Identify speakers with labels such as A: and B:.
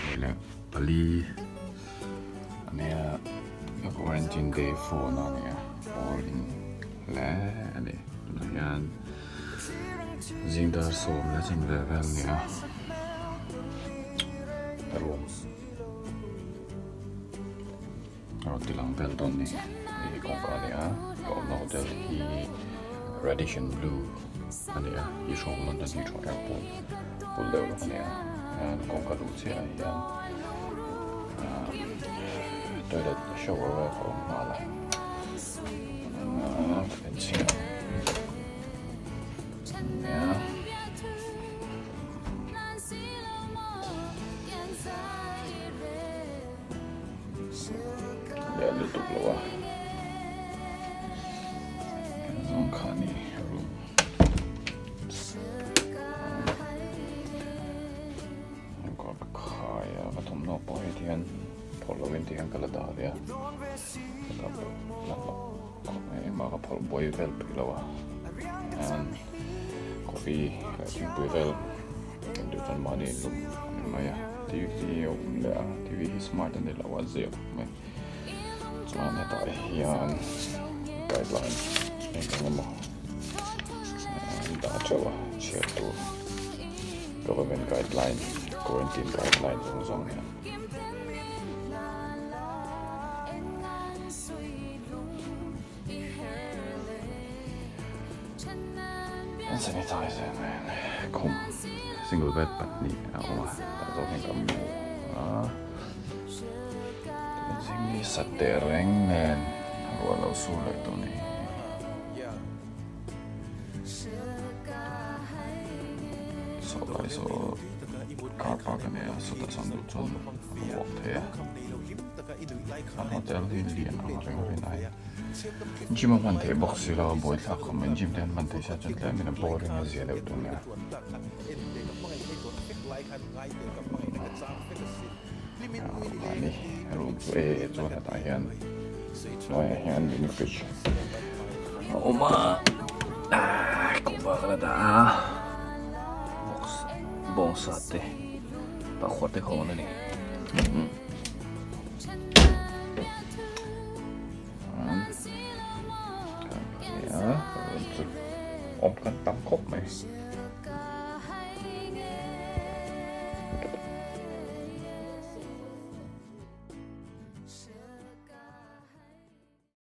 A: นี่แหละปารีอันเนี้ยquarantine day 4นะเนี่ย boring และอันนี้ตัวอย่างจิงดาร์สมและจิงเลเวลเนี่ยรวมเราติลังเบลตอนนี้ที่กองกันเนี่ยก็นอกจากที่ Radisson Blue อันเนี้ยที่ชมลอนดอนที่ชมแอร์พอร์ตปุ่นเร็วแล้วเนี่ยกองกันดูเสียอย่าง对的，效果会好麻了。很轻。呀。要录读了哇。看看你录。ก็ขายปฐมนอกปอยเทียนพอเราเว้นที่ยังกระดาษเนี่ยก็แล้วก็มาก็พอบอยเวลไปแล้วอ่ะกาแฟที่บอยเวลกันดูจนมาเนี่ยลุงไม่อะทีวีเนี่ยทีวีสมาร์ทนี่เราว่าเสียบไม่จวนเนี่ยต่อยยันไกด์ไลน์นี่ก็มั่งด่าเจ้าเชื่อตัว government guideline quarantine guideline สองเนี่ยsanitizer man kom single bed but ni ako ta so kan kamu sini sa tereng man wala sulat to ni so lai so car park ne so ta sandu chon walk the hotel hi lian ang ring nai Jim man te box sila boy la comment Jim den man te sa chen la mina boring as yellow to na ani room e zo na ta yan no yan ni fish oma ko ba ka da box bon sate pa khote ko na ni om kan tam khop mày